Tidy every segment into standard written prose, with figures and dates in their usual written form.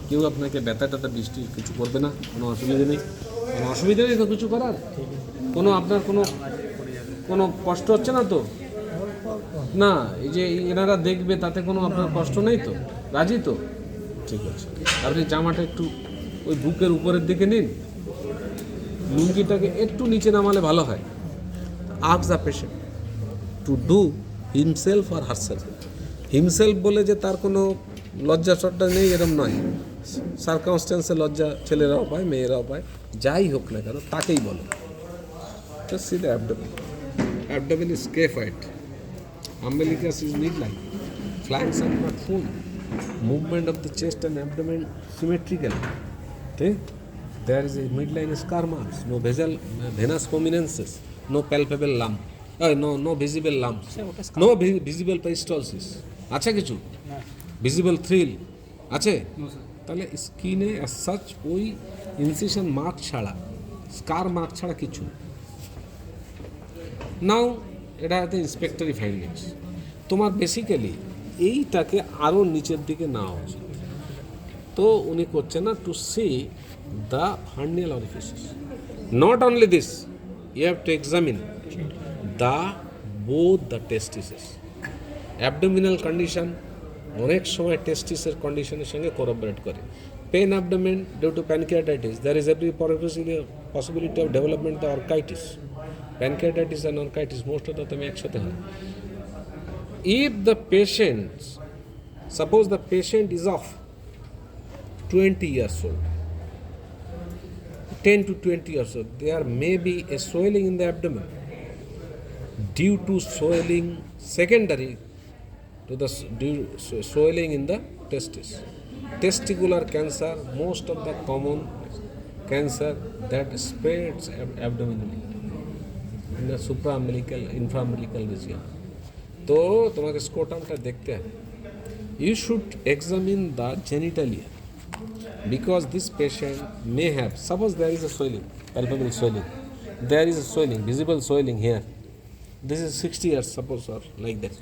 কেউ আপনাকে ব্যথা ট্যাথা বৃষ্টি কিছু করবে না, কোনো অসুবিধা নেই। কোনো অসুবিধা নেই তো কিছু করার? কোনো আপনার কোনো কোনো কষ্ট হচ্ছে না তো? না, এই যে এনারা দেখবে তাতে কোনো আপনার কষ্ট নেই তো? রাজি তো? ঠিক আছে, আপনি জামাটা একটু ওই বুকের উপরের দিকে নিন, লুঙ্গিটাকে একটু নিচে নামালে ভালো হয়। Ask the patient to do himself আর হারসেলফ। হিমসেলফ বলে যে তার কোনো লজ্জা সজ্জা নেই এরম নয়, সার্কামস্টেন্সে লজ্জা ছেলেরাও পায়, মেয়েরাও পায়, যাই হোক না কেন তাকেই বলো। Just see the abdomen. Abdomen is scaphoid. Umbilicus is midline. Flanks are not full. Movement of the chest and abdomen symmetrical. Okay? There is a midline scar marks, no venous prominences, no palpable lump, no visible lumps, no visible peristalsis. আছে কিছু? Visible thrill আছে? তাহলে স্কিনে as such ওই incision mark ছাড়া, স্কার mark ছাড়া কিছু। নাও এটা হচ্ছে ইন্সপেক্টরি ফাইন্ডিংস। তোমার বেসিক্যালি এইটাকে আরও নিচের দিকে নেওয়া উচিত। তো উনি করছে না to see the hernial orifices. Not only this, you have to examine the both the testes. Abdominal condition অনেক সময় টেস্টিসের কন্ডিশনের সঙ্গে কোরোবরেট করে। Pain abdomen due to pancreatitis, there is every possibility of development the orchitis. Pancreatitis and orchitis most of the time একসাথে হয়। If the patient, suppose the patient is of 20 years old, 10 to 20 years old, there may be a swelling in the abdomen due to swelling secondary to the swelling in the testis. Testicular cancer, most of the common cancer that spreads abdominally in the supraumbilical, infraumbilical region. তো তোমাকে স্কোটামটা দেখতে হবে। You should examine the genitalia because this patient may have, suppose there is a swelling, palpable swelling, there is a swelling, visible swelling here. This is 60 years, suppose, or like that.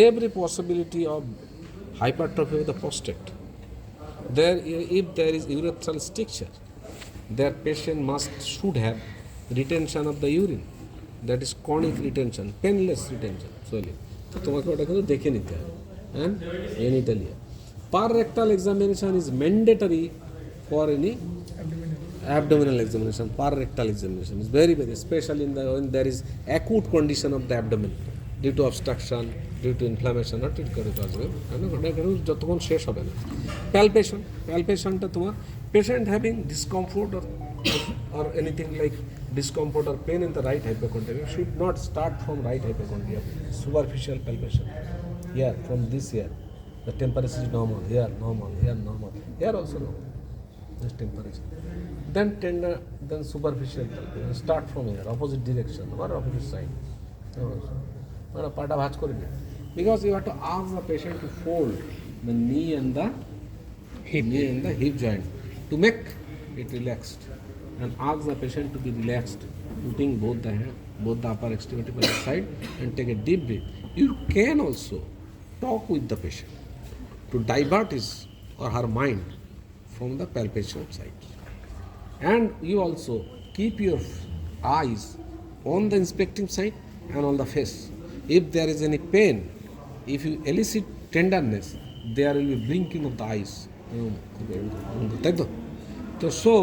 Every possibility of hypertrophy of the prostate. There, if there is urethral stricture, their patient should have retention of the urine. That is chronic retention, painless retention, swelling. তো তোমাকে ওটা কিন্তু দেখে নিতে হবে। And genitalia. Per rectal examination is mandatory for any abdominal examination. Per rectal examination is very, especially when there is acute condition of the abdomen due to obstruction, due to inflammation, not it করে আসবে, যতক্ষণ শেষ হবে না। প্যালপেশনটা তোমার patient having discomfort or anything like discomfort or pain in the right hypochondria should not start from right hypochondria. Superficial palpation here, from this here, the temperature is normal, here normal, here normal, here also normal, this temperature. Then tender, then superficial palpation. Start from here, opposite direction or opposite side. পাটা ভাঁজ করে দিন, because you have to ask the patient to fold the knee and the hip joint to make it relaxed, and ask the patient to be relaxed, putting both the upper extremity by the side and take a deep breath. You can also talk with the patient to divert his or her mind from the palpation side, and you also keep your eyes on the inspecting side and on the face. If there is any pain, if you elicit tenderness, there will be blinking of the eyes. So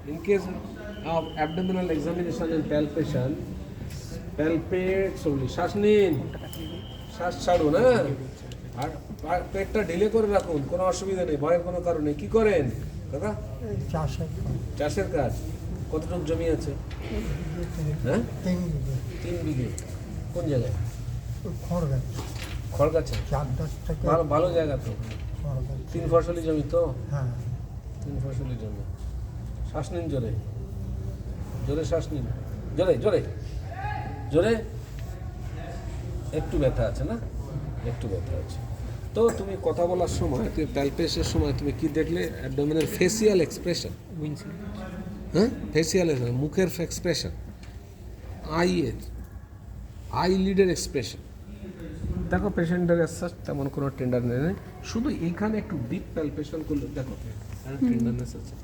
in case of abdominal examination and palpation, palpate slowly. শ্বাস নিন, শ্বাস ছাড়ুন, হ্যাঁ, আর পেটটা ঢিলে করে রাখুন, কোনো অসুবিধা নেই, ভয়ের কোনো কারণ নেই। কি করেন দাদা? চাষের কাজ। কতটুকু জমি আছে? হ্যাঁ, 3 বিঘে। কোন জায়গায়? খড়গাছে। ভালো জায়গা তো, 3 ফসলি জমি তো। হ্যাঁ, 3 ফসলি জমি। শ্বাস নিন, জোরে জোরে শ্বাস নিন, জোরে জোরে জোরে। একটু ব্যথা আছে না? একটু ব্যথা আছে। তো তুমি কথা বলার সময়, তুমি প্যালপেশনের সময় তুমি কি দেখলে? অ্যাবডোমিনাল ফেসিয়াল এক্সপ্রেশন, হ্যাঁ, ফেসিয়াল মুখের এক্সপ্রেশন, আইলিডের এক্সপ্রেশন। দেখো পেশেন্টের তেমন কোনো টেন্ডার নেই, শুধু এখানে একটু ডিপ প্যালপেশন করলে দেখো টেন্ডারনেস আছে।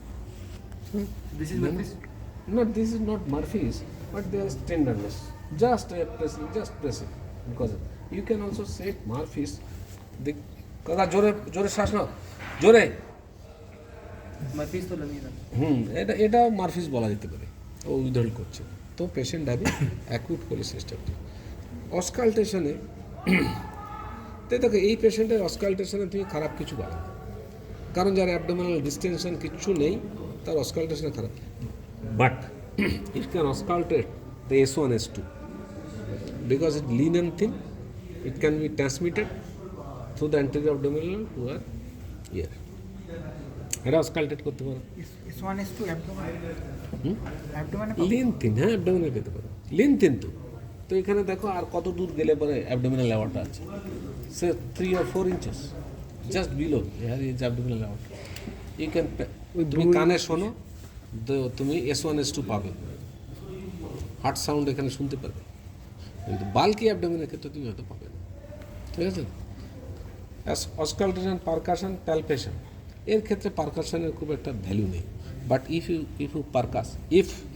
This is Murphy's. Not this is not Murphy's, but there is tenderness. Just pressing, because you can also say Murphy's. The কাকা জোরে জোরে শ্বাস নাও, জোরে। Murphy's তো लगी था। এটা মারফিস বলা যেতে পারে, ও উইথহোল্ড করছে, তো পেশেন্ট হ্যাভ অ্যাকুট কোলেসিস্টাইটিস। অসকালটেশনে তাই দেখো এই পেশেন্টের অসকালটেশনে তুমি খারাপ কিছু পাবে না, কারণ যার অ্যাবডোমিনাল ডিস্টেনশন কিচ্ছু নেই তার অসকালটেশন খারাপ, but it can auscultate the S1 S2 because it lean and thin, it can be transmitted through the anterior abdominal to our ear, এটা অসকালটেট করতে পারে। S1 S2 abdomen. Abdomen. Lean thin, হ্যাঁ abdominal পেতে পারে, Lin thin তো এখানে দেখো আর কত দূর গেলে পরে অ্যাবডোমিনাল অ্যাওয়ার্টা আছে, সে 3 or 4 inches just below here is abdominal aorta. You can, তুমি কানে শোনো তুমি S1 S2 পাবে, হার্ট সাউন্ড এখানে শুনতে পারবে, কিন্তু বাল্কি অ্যাবডোমিনের ক্ষেত্রে তুমি হয়তো পাবে না, ঠিক আছে। অসকালটেশন, পারকাশন, প্যালপেশন, এর ক্ষেত্রে পারকাশনের খুব একটা ভ্যালু নেই, but if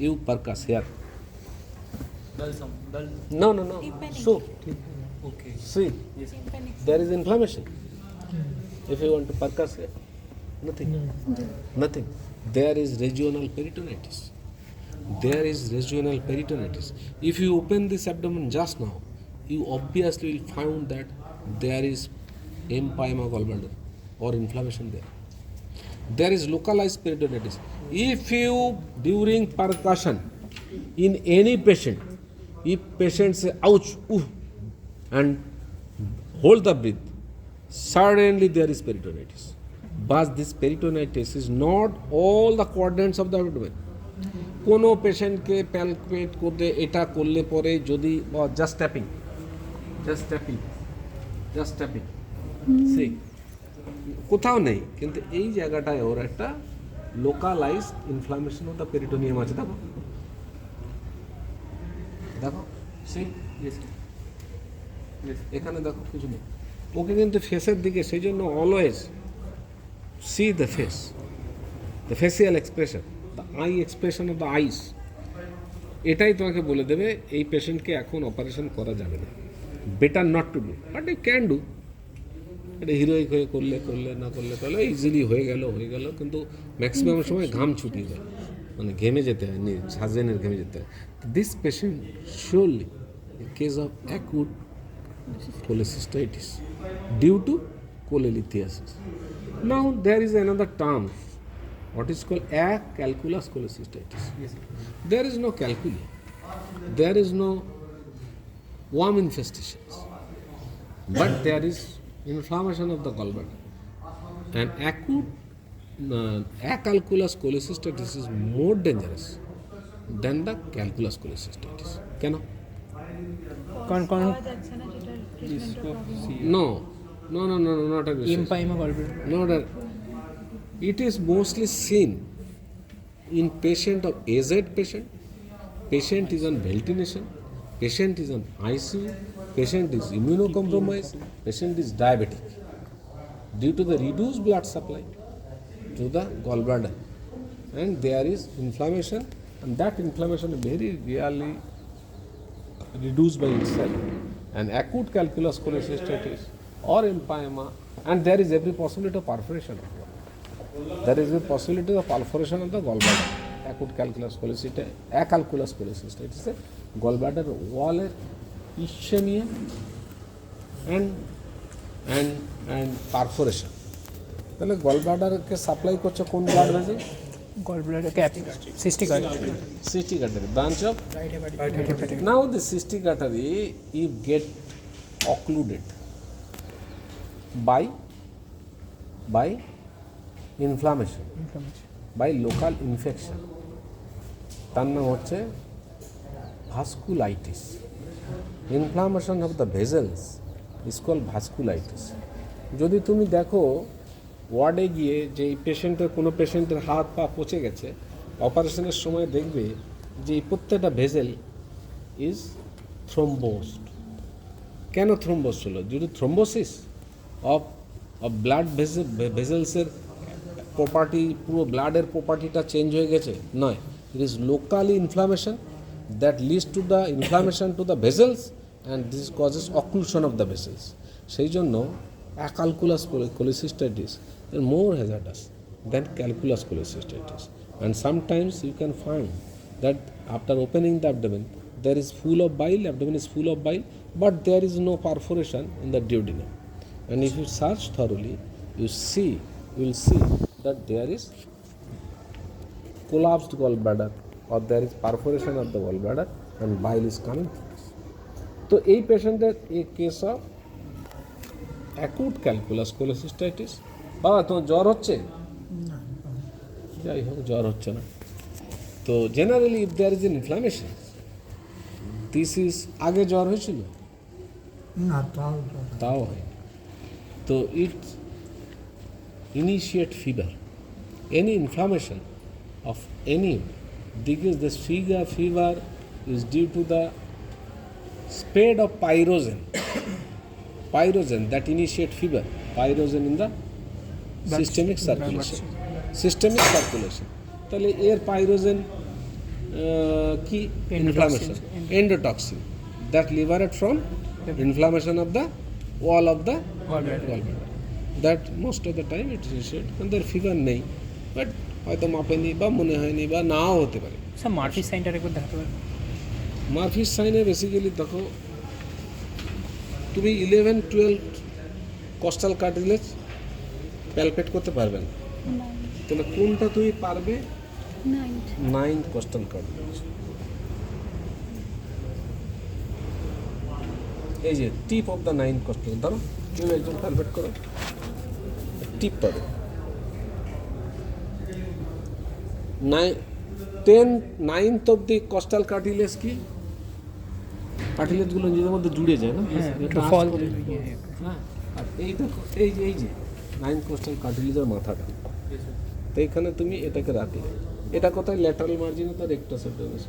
you percuss here, Dull sound. Dull. no, Tympanic. so Okay. see Yes. Tympanic. there is inflammation. If you want to percuss here, nothing. There is regional peritonitis. If you open this abdomen just now, you obviously will find that there is empyema gallbladder or inflammation there. There is localized peritonitis. If you during percussion in any patient, if patient say ouch, ooh, and hold the breath, certainly there is peritonitis. But this peritonitis is not all the quadrants of the abdomen. কোনো পেশেন্টকে প্যালপেট করতে এটা করলে পরে যদি just tapping সে কোথাও নেই, কিন্তু এই জায়গাটায় ওর একটা localise inflammation of the peritoneum আছে, দেখো সেই Yes. Yes. এখানে দেখো কিছু নেই, ওকে কিন্তু ফেসের দিকে, সেই জন্য always see the face, the facial expression, the eye expression of the eyes, এটাই তোমাকে বলে দেবে এই পেশেন্টকে এখন অপারেশন করা যাবে না, better not to do, but you can do. এটা হিরোইক হয়ে করলে না করলে ইজিলি হয়ে গেল, কিন্তু ম্যাক্সিমাম সময় ঘাম ছুটিয়ে যায়, মানে ঘেমে যেতে হয়, সার্জেনের ঘেমে যেতে হয়। This patient surely case of acute cholecystitis due to cholelithiasis. Now there is another term, what is called acalculous cholecystitis. Yes. There is no calculi, there is no worm infestations, but there is inflammation of the gallbladder. And acute acalculous cholecystitis is more dangerous than the calculous cholecystitis. কেন? कौन পাওয়া যাচ্ছে না যেটা ট্রিটমেন্টের problem. No, not a research. Empyema gallbladder. Not a, it is mostly seen in patient of aged patient is on ventilation, patient is on ICU, patient is immunocompromised, patient is diabetic. Due to the reduced blood supply to the gallbladder, and there is inflammation, and that inflammation is very rarely reduced by itself, and acute calculous cholecystitis or empyema, and there is every possibility of perforation of gallbladder. There is a possibility of perforation of the gallbladder. Acute calculous cholecystitis, acalculous cholecystitis, gallbladder wall ischemia and perforation. তাহলে গলব্লাডারকে supply করছে কোন blood vessel? Gallbladder cap. Cystic artery. Cystic artery, branch of Right hepatic. now the cystic artery if get occluded by inflammation, by local infection, তার নাম হচ্ছে vasculitis. Inflammation of the vessels is called vasculitis. যদি তুমি দেখো ওয়ার্ডে গিয়ে যে এই পেশেন্টের কোনো পেশেন্টের হাত পা পচে গেছে, অপারেশনের সময় দেখবে যে এই প্রত্যেকটা ভেসেল ইজ থ্রোম্বোসড। কেন থ্রোম্বোস হলো? Due to thrombosis of of blood ভেসেলসের প্রপার্টি, পুরো ব্লাডের প্রপার্টিটা চেঞ্জ হয়ে গেছে, নয়। It is locally inflammation that leads to the inflammation to the vessels and this causes occlusion of the vessels. সেই জন্য acalculous cholecystitis is more hazardous than calculus cholecystitis, and sometimes you can find that after opening the abdomen there is full of bile, abdomen is full of bile, but there is no perforation in the duodenum, and if you search thoroughly you will see that there is collapsed gallbladder or there is perforation of the gallbladder and bile is coming through this. So এই পেশেন্টের এই case of acute calculus cholecystitis. বাবা তোমার জ্বর হচ্ছে? যাই হোক, জ্বর হচ্ছে না তো generally if there is an inflammation, this is, আগে জ্বর হয়েছিল? না, তাও হয় তো it initiate fever, any inflammation of any, because this fever is due to the spread of pyrogen that initiate fever, pyrogen in the systemic circulation. তাহলে এর pyrogen কি? Inflammation, endotoxin that liberate from inflammation of the wall of the gallbladder, that most of the time it is initiate and their fever নেই, but হয়তো মাপেনি বা মনে হয়নি বা নাও হতে পারে। স্যার মার্ফি সাইনটা একবার দেখাতে পারেন? মার্ফিস সাইনে বেসিক্যালি দেখো, তুমি 11-12 কস্টাল কার্টিলেজ প্যালপেট করতে পারবে না, তাহলে কোনটা তুমি পারবে? 9th coastal cartilage. এই যে টিপ অফ দ্য 9th কস্টাল, ধরো কেউ একজন প্যালপেট করো, টিপ পাবে। 9th of the coastal cartilage কি? কার্টিলেজগুলো নিজেদের মধ্যে জুড়ে যায় না? হ্যাঁ, আর এই দেখো, এই যে 9th কোস্টাল কার্টিলেজের মাথাটা, তো এখানে তুমি এটাকে রাখলে, এটা কোথায়? ল্যাটারাল মার্জিনে তার রেক্টাস অ্যাবডোমিনাস।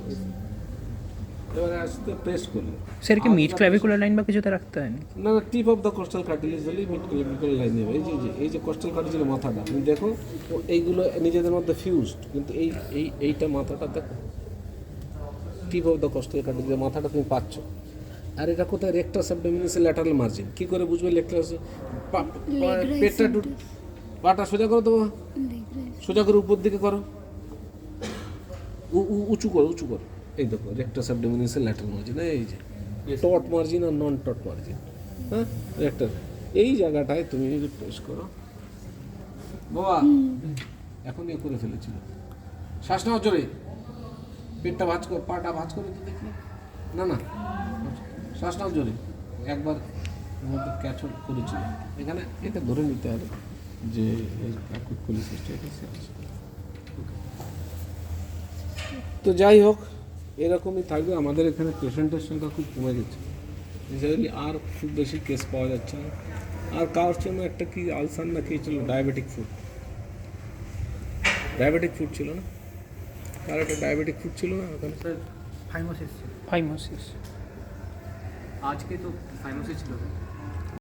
এবারে আসতে প্রেস করলে, স্যার কি মিড ক্লাভিকুলার লাইন বা কিছুতে রাখতে হয় না? না, টিপ অফ দ্য কোস্টাল কার্টিলেজ হলেই মিড ক্লাভিকুলার লাইন নেবে। এই যে কোস্টাল কার্টিলেজের মাথাটা তুমি দেখো, এইগুলো নিজেদের মধ্যে ফিউজড, কিন্তু এইটা মাথাটা দেখো, টিপ অফ দ্য কোস্টাল কার্টিলেজের মাথাটা তুমি পাচ্ছ। আর এটা কোথায়? রেক্টাস অ্যাবডোমিনাসের ল্যাটারাল মার্জিন। কী করে বুঝবে লেকটাস? পেটটা পাটা সোজা করে দেবো, সোজা করে উপর দিকে করো, উঁচু করো। এই দেখো রেক্টাস অ্যাবডোমিনাসের ল্যাটারাল মার্জিন, এই যে টট মার্জিন আর নন টট মার্জিন, হ্যাঁ রেক্টাস, এই জায়গাটায় তুমি যদি প্রেস করো, বাবা এখন এ করে ফেলেছিল, শ্বাস নেওয়া জোরে, পেটটা ভাঁজ করো, পাটা ভাঁজ করে তো দেখি, না শ্বাস নেওয়া জোরে, একবার ক্যাচ করেছিল এখানে, এটা ধরে নিতে হবে যে অ্যাকুট কোলিসিস্টাইটিস আছে। তো যাই হোক, এরকমই থাকবে। আমাদের এখানে পেশেন্টের সংখ্যা খুব কমে গেছে, আর খুব বেশি কেস পাওয়া যাচ্ছে না। আর কারোর জন্য একটা কি আলসার না খেয়েছিল, ডায়াবেটিক ফুড ছিল না, কার একটা ডায়াবেটিক ফুড ছিল না ওখানে? ফাইমোসিস। ফাইমোসিস আজকে তো ফাইমোসিস ছিল।